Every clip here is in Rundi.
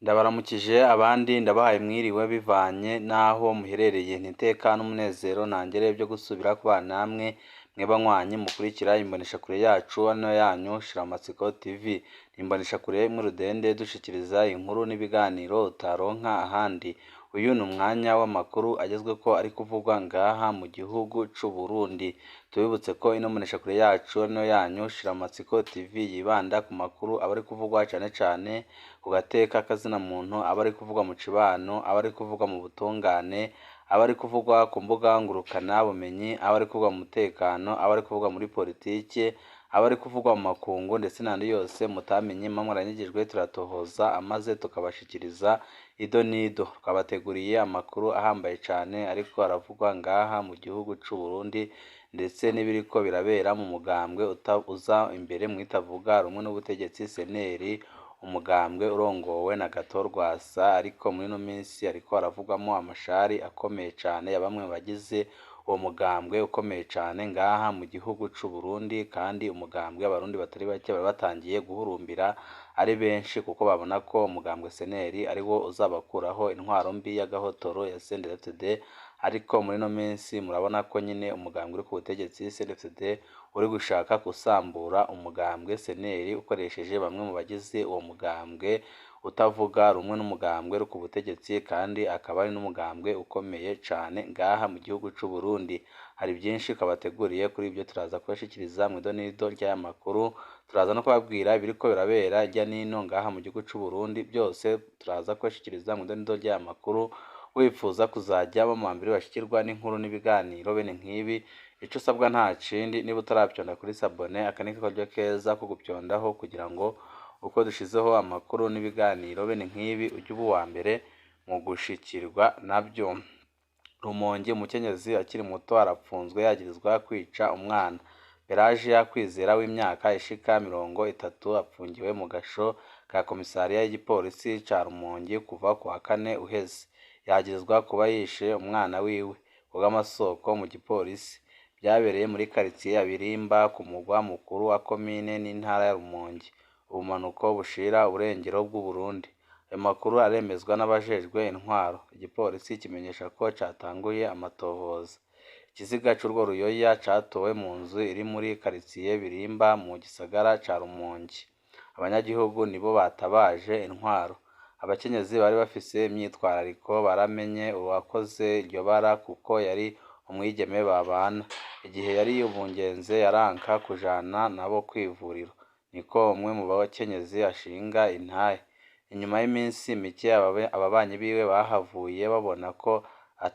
Ndabaramukije abandi ndabahaye mwiriwe bivanye n'aho muherereye ntiteka n'umunezero ntangere byo gusubira kubana namwe mwebanywanyi mukurikira imboneshakure yacu hano yanyu Shiramatsiko TV. Imboneshakure imwe rudende dushikiriza inkuru n'ibiganiro utaronka ahandi. Uyu ni umwanya w'amakuru agezweko ari kuvugwa ngaha mu gihugu c'u Burundi. Tubibutse ko ino mboneshakure yacu hano yanyu Shiramatsiko TV yibanda ku makuru aba ari kuvugwa cane ku gateka kazina muntu, aba ari kuvugwa mu cibano, aba ari kuvugwa mu butungane, aba ari kuvugwa ku mbuga ngurukana bumenyi, aba ari kuvugwa mu mutekano, aba ari kuvugwa muri politike, aba ari kuvugwa mu makungu ndetse n'andi yose mutamenye mwaranyigijwe turatohoza amaze tukabashikiriza ido nido. Twabateguriye amakuru ahambaye cane ariko aravugwa ngaha mu gihugu c'u Burundi ndetse n'ibiriko birabera mu mugambwe uza imbere mwitavuga rumwe n'ubutegetsi seneri, umugambwe urongowe na Rwasa, ariko muri no minsi ariko aravugwamo amashari akomeye cane ya bamwe bagize uwo mugambwe ukomeye cane ngaha mu gihugu c'u Burundi, kandi umugambwe abarundi batari bake bari batangiye guhurumbira ari benshi kuko babona ko umugambwe seneri ari wo uzabakuraho intwaro mbi y'agahotoro ya CNDD-FDD. Ariko muri no minsi murabona ko nyine umugambwe uri ku butegetsi CNDD-FDD uri gushaka gusambura umugambwe seneri ukoresheje bamwe mu bagize uwo mugambwe utavuga rumwe n'umugambwe uri ku butegetsi, kandi akaba ari n'umugambwe ukomeye cane ngaha mu gihugu c'u Burundi. Hari byinshi kabateguriye kuri ibyo turaza kubashikiriza mu idonido ry'aya makuru, turaza no kubabwira ibiriko birabera irya nino ngaha mu gihugu c'u Burundi, byose turaza kubashikiriza mu idonido ry'aya makuru. Wifuza kuzajya bamambere bashikirwa n'inkuru n'ibiganiro bene nk'ibi, ico usabwa nta kindi niba utaravyonda kuri sabone akanike karyo keza ko gupyondaho kugira ngo uko dushizeho amakuru n'ibiganiro bene nk'ibi ujye uba uwa mbere mu gushikirwa nabyo. Rumonge umukenyezi akiri muto arapfunzwe yagirizwa kwica umwana. Beraje yakwizera w'imyaka ishika 30 apfungiwe mu gasho ka komisariya y'igipolisi ca Rumonge kuva ku wa kane uheze. Yagirizwa kuba yishe umwana wiwe. Bw'amasoko mu gipolisi byabereye muri quartier ya Birimba ku mugwa mukuru wa komine n'intara ya Rumonge, ubumanuko bushira uburengero bw'u Burundi. Ayo makuru aremezwa n'abajejwe intwaro. Igipolisi kimenyesha ko catanguye amatohoza. Ikiziga c'urwo ruyoya catowe mu nzu iri muri quartier Birimba mu gisagara ca Rumonge. Abanyagihugu nibo batabaje intwaro. Abakenyezi bari bafise imyitwarariko baramenye uwakoze iryo bara kuko yari umwigeme babana. Igihe yari ubungenze yaranka kujana nabo kwivuriro, niko umwe mu bakenyezi ashinga intahe. Inyuma y'iminsi mike ababanyi biwe bahavuye babona ko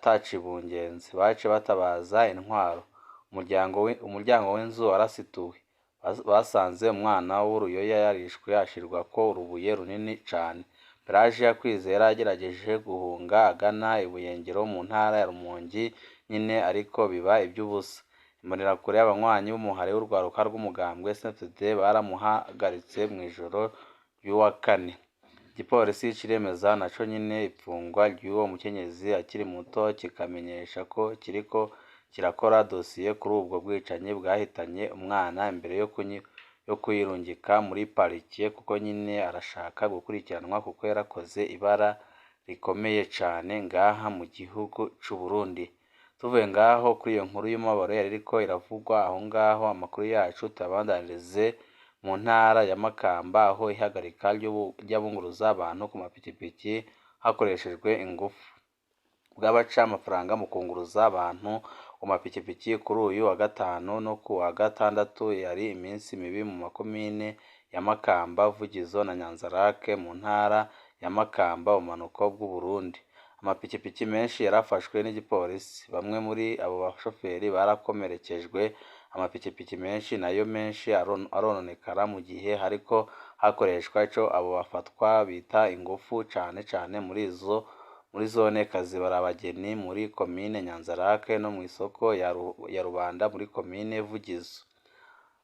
atacibungenze, bace batabaza intwaro. Umuryango w'inzu warasituwe, basanze umwana w'uruyoya yarishwe ashirwako urubuye runini cane. Beraje yakwizera yagerageje guhunga agana ibuyengero mu ntara ya Rumonge nyine, ariko biba iby'ubusa. Imbonerakure y'abanywanyi b'umuhari w'urwaruka rw'umugambwe CNDD baramuhagaritse mw'ijoro ry'uwa kane. Igipolisi kiremeza naco nyine ipfungwa ry'uwo mukenyezi akiri muto, kikamenyesha ko kiriko kirakora dosiye kuri ubwo bwicanyi bwahitanye umwana imbere yo kuyirungika muri parike, kuko nyine arashaka gukurikiranwa kuko yarakoze ibara rikomeye cane ngaha mu gihugu c'u Burundi. Tuvuye ngaho kuri iyo nkuru y'umubabaro yari iriko iravugwa aho ngaho, amakuru yacu tabandanirize mu ntara ya Makamba, aho ihagarika ry'abunguruza abantu ku mapikipiki hakoreshejwe ingufu bw'abaca amafaranga mu kunguruza abantu ku mapikipiki kuri uyu wa gatanu no ku wa gatandatu. Yari iminsi mibi mu makomine ya Makamba, Vugizo na Nyanzarake mu ntara ya Makamba ubumanuko bw'u Burundi. Amapikipiki menshi yarafashwe n'igipolisi, bamwe muri abo bashoferi barakomerekejwe. Amapikipiki menshi nayo menshi arononekara mu gihe hariko hakoreshwa ico abo bafatwa bita ingufu cane muri zone Kazibarabageni muri komine Nyanzarake no mu isoko ya Rubanda muri komine Vugizo.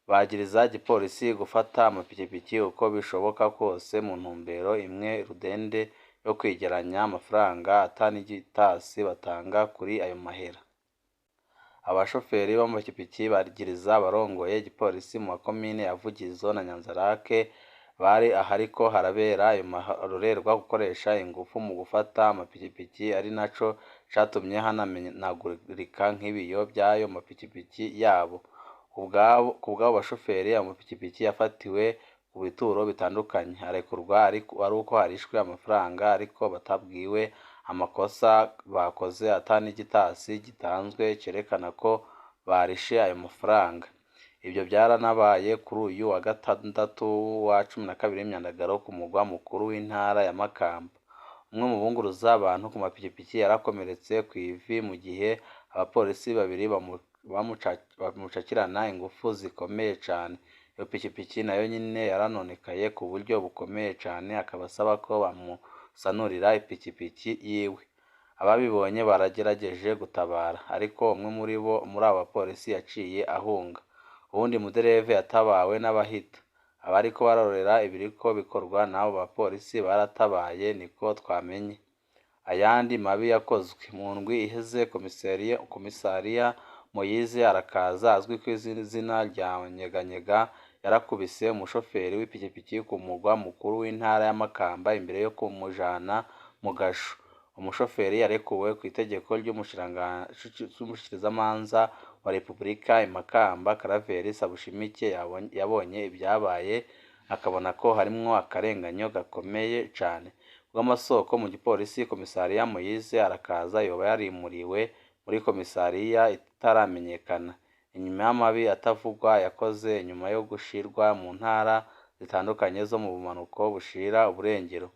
Bagiriza igipolisi gufata amapikipiki uko bishoboka kose mu ntumbero imwe rudende yo kwigeranya amafaranga atanigitasi batanga kuri ayo mahera. Abashoferi b'amapikipiki bagiriza abarongoye igipolisi mu makomine ya Vugizo na Nyanzarake bari ahariko harabera ayo marorerwa gukoresha ingufu mu gufata amapikipiki ari naco catumye hanamenagurika nk'ibiyo by'ayo mapikipiki yabo. Ku bw'abo bashoferi amapikipiki yafatiwe ku bituro bitandukanye arekurwa ari uko harishwe amafaranga ariko batabwiwe amakosa bakoze ata n'igitasi gitanzwe cerekana ko barishe ayo mafaranga. Ibyo byaranabaye kuri uyu wa gatandatu wa 12 Myandagaro ku mugwa mukuru w'intara ya Makamba. Umwe mu bunguruza abantu ku mapikipiki yarakomeretse ku ivi mu gihe abapolisi babiri bamucakirana ingufu zikomeye cane. Iyo pikipiki nayo nyine yaranonekaye ku buryo bukomeye cane, akaba asaba ko bamusanurira ipikipiki yiwe. Ababibonye baragerageje gutabara ariko umwe muri abo bapolisi yaciye ahunga. Uwundi mudereve yatabawe n'abahita. Abariko barorera ibiriko bikorwa n'abo bapolisi baratabaye niko twamenye. Ayandi mabi yakozwe mu ndwi iheze komisariya Moyize arakaza azwi ku izina rya Nyeganyega yarakubise umushoferi w'ipikipiki ku mugwa mukuru w'intara ya Makamba imbere yo kumujana mu gasho. Umushoferi yarekuwe ku itegeko ry'umushikirizamanza wa Repubulika Makamba Karaveri Sabushimike yabonye ibyabaye akabona ko harimwo akarenganyo gakomeye cane. Bw'amasoko mu gipolisi komisariya Moyize arakaza yoba yarimuriwe muri komisariya itaramenyekana inyuma y'amabi atavugwa yakoze nyuma yo gushirwa mu ntara zitandukanye zo mu bumanuko bushira uburengero.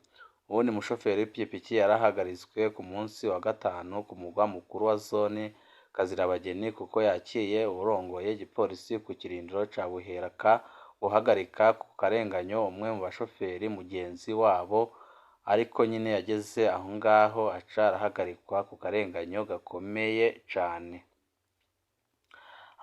Ubundi mushoferi w'ipikipiki yarahagarizwe ku munsi wa gatanu ku mugwa mukuru wa zone Kazirabageni kuko yakiye uburongoye igipolisi ku kirindiro ca Buheraka guhagarika ku karenganyo umwe mu bashoferi mugenzi wabo, ariko nyine yageze aho ngaho aca arahagarikwa ku karenganyo gakomeye cane.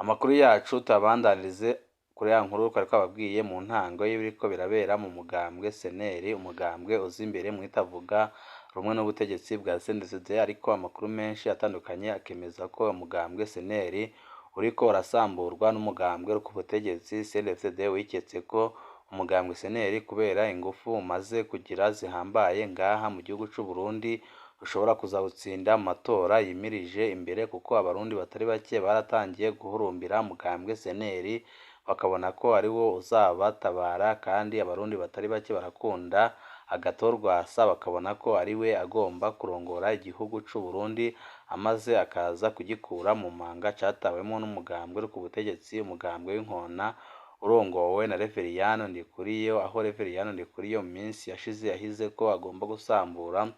Amakuru yacu tabandanirize kuri ya nkuru twari twababwiye mu ntango y'ibiriko birabera mu mugambwe seneri, umugambwe uzi imbere mwitavuga rumwe n'ubutegetsi bwa CNDD, ariko amakuru menshi atandukanye akemeza ko umugambwe seneri uriko urasamburwa n'umugambwe ku butegetsi CNDD wiketse ko umugambwe seneri kubera ingufu umaze kugira zihambaye ngaha mu gihugu c'u Burundi ushobora kuzawutsinda mu matora yimirije imbere, kuko abarundi batari bake baratangiye guhurumbira umugambwe seneri bakabona ko ari wo uzabatabara, kandi abarundi batari bake barakunda Rwasa bakabona ko ari we agomba kurongora igihugu c'u Burundi amaze akaza kugikura mu manga catawemo n'umugambwe ku butegetsi, umugambwe w'inkona urongowe na Reveriyano Ndikuriyo, aho Reveriyano Ndikuriyo mu minsi yashize yahize ko agomba gusambura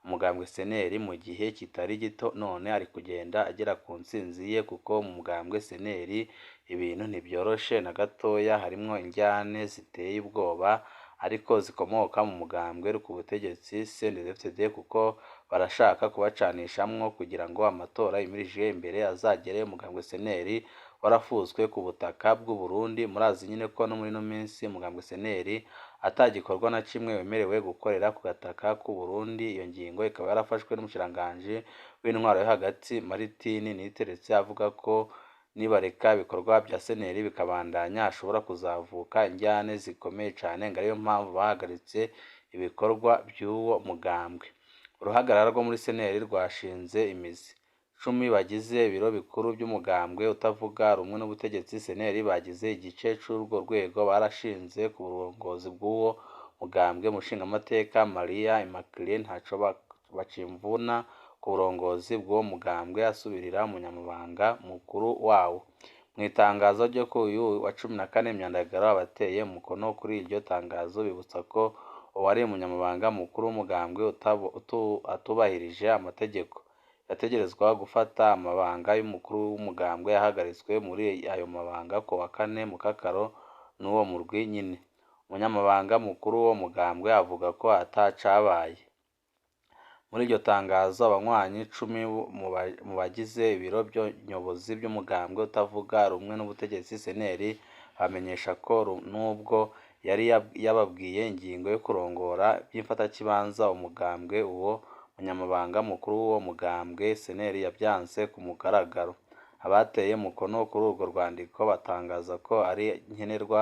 umugambwe seneri mu gihe kitari gito, none ari kugenda agera ku ntsinzi ye, kuko mu mugambwe seneri ibintu ntibyoroshe na gatoya, harimwo injyane ziteye ubwoba ariko zikomoka mu mugambwe ku butegetsi CNDD, kuko barashaka kubacanishamwo kugira ngo amatora yimirije imbere azagere umugambwe seneri warafuzwe ku butaka bw'u Burundi. Murazi nyine ko no muri no minsi umugambwe seneri atagikorwa na kimwe wemerewe gukorera ku gataka k'u Burundi. Iyo ngingo ikaba yarafashwe n'umushiranganje w'intwaro yo hagati Maritini Niteretse avuga ko nibareka ibikorwa bya seneri bikabandanya hashobora kuzavuka injyane zikomeye cane, ngo ariyo mpamvu bahagaritse ibikorwa by'uwo mugambwe. Uruhagarara rwo muri seneri rwashinze imizi. 10 bagize ibiro bikuru by'umugambwe utavuga rumwe n'ubutegetsi seneri bagize igice c'urwo rwego barashinze ku burongozi bw'uwo mugambwe. Mushingamateka Maria Immaculée ntaco bacimvuna ku burongozi bw'uwo mugambwe asubirira umunyamabanga mukuru wawo. Mu itangazo ryo ku uyu wa 14 Myandagaro abateye umukono kuri iryo tangazo bibutsa ko uwari umunyamabanga mukuru w'umugambwe atubahirije amategeko yategerezwa gufata amabanga y'umukuru w'umugambwe yahagaritswe muri ayo mabanga ko wa 4 Mukakaro n'uwo murwi nyine. Umunyamabanga mukuru wo mugambwe avuga ko atacabaye. Muri iryo tangazo abanywanyi 10 mu bagize ibiro byo nyobozi by'umugambwe utavuga rumwe n'ubutegetsi seneri bamenyesha ko nubwo yari yababwiye ingingo yo kurongora by'imfatakibanza umugambwe, uwo umunyamabanga mukuru w'uwo mugambwe seneri yabyanse ku mugaragaro. Abateye mukono kuri urwo rwandiko batangaza ko ari nkenerwa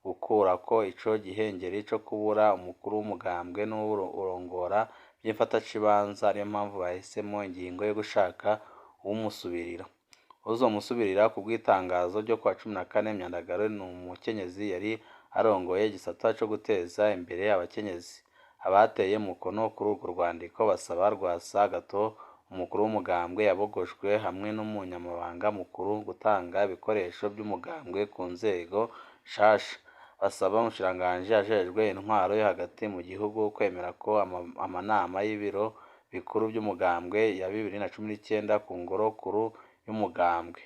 gukurako ico gihengeri co kubura umukuru w'umugambwe n'uwurongora by'imfatakibanza, ariyo mpamvu bahisemo ingingo yo gushaka uwumusubirira. Uzomusubirira ku bw'itangazo ryo kuwa 14 Myandagaro ni umukenyezi yari arongoye igisata co guteza imbere abakenyezi. Abateye umukono kuri urwo rwandiko basaba Rwasa gato umukuru w'umugambwe yabogojwe hamwe n'umunyamabanga mukuru gutanga ibikoresho by'umugambwe ku nzego nshasha. Basaba umushikiranganji ajejwe intwaro yo hagati mu gihugu kwemera ko amanama y'ibiro bikuru by'umugambwe ya 2019 ku ngoro kuru y'umugambwe.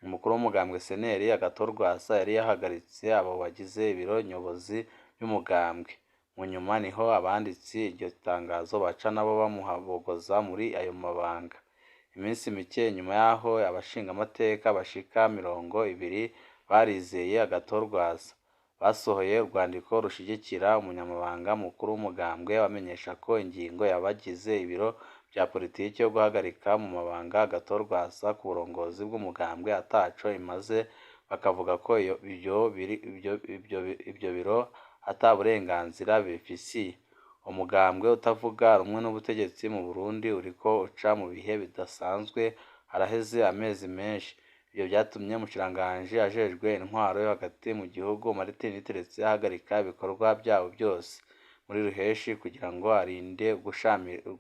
Umukuru w'umugambwe Seneri Rwasa yari yahagaritse abo bagize ibiro nyobozi by'umugambwe. Mu nyuma niho abanditsi iryo tangazo baca nabo bamuhabogoza muri ayo mabanga. Iminsi mike nyuma yaho abashingamateka bashika 20 barizeye Rwasa basohoye urwandiko rushigikira umunyamabanga mukuru w'umugambwe bamenyesha ko ingingo yabagize ibiro bya politiki yo guhagarika mu mabanga Rwasa ku burongozi bw'umugambwe ataco imaze, bakavuga ko ibyo biro ata burenganzira bifisiye. Umugambwe utavuga rumwe n'ubutegetsi mu Burundi uriko uca mu bihe bidasanzwe haraheze amezi menshi. Ibyo byatumye umushikiranganji ajejwe intwaro yo hagati mu gihugu Martin Niteretse ahagarika ibikorwa byabo byose muri ruheshi kugira ngo arinde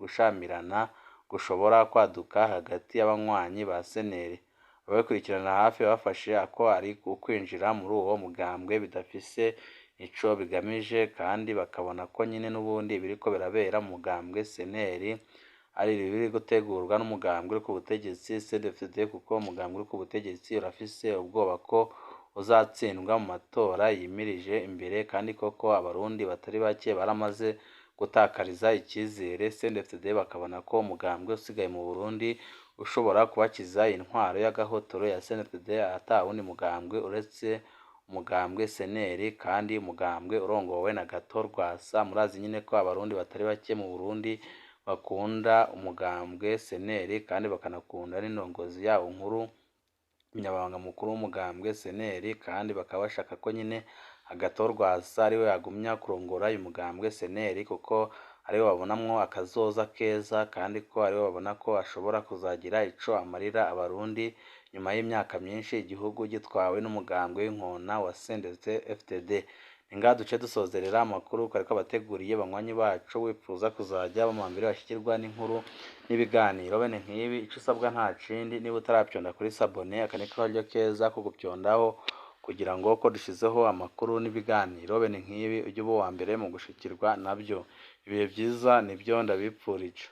gushamirana gushobora kwaduka hagati y'abanywanyi ba Seneri. Ababikurikirana hafi bafashe ako ari ukwinjira muri uwo mugambwe bidafise ico bigamije, kandi bakabona ko nyine n'ubundi biriko birabera mu mugambwe Seneri ari biri gutegurwa n'umugambwe uri ku butegetsi CNDD-FDD, kuko umugambwe uri ku butegetsi urafise ubwoba ko uzatsindwa mu matora yimirije imbere, kandi koko abarundi batari bake baramaze gutakariza icyizere CNDD-FDD, bakabona ko umugambwe usigaye mu Burundi ushobora kubakiza intwaro y'agahotoro ya CNDD-FDD ata wundi mugambwe uretse umugambwe Seneri, kandi umugambwe urongowe na Rwasa. Murazi nyine ko abarundi batari bake mu Burundi bakunda umugambwe Seneri kandi bakanakunda n'indongozi yawo nkuru, umunyamabanga mukuru w'umugambwe Seneri, kandi bakaba bashaka ko nyine Rwasa ariwe yagumya kurongora uyu mugambwe Seneri, kuko ariwe babonamwo akazoza keza, kandi ko ariwe babona ko ashobora kuzagira ico amarira abarundi nyuma y'imyaka myinshi igihugu gitwawe n'umugambwe w'inkona wa CNDD-FDD. Ninga duce dusozerera amakuru kariko abateguriye banywanyi bacu, wipfuza kuzajya bamambere bashikirwa n'inkuru n'ibiganiro bene nk'ibi, ico usabwa nta kindi, niba utarapyonda kuri sabone akaniko haryo keza ko gupyondaho kugira ngo ko dushizeho amakuru n'ibiganiro bene nk'ibi ujye uba uwa mbere mu gushikirwa nabyo. Ibihe byiza nibyo ndabipfurije.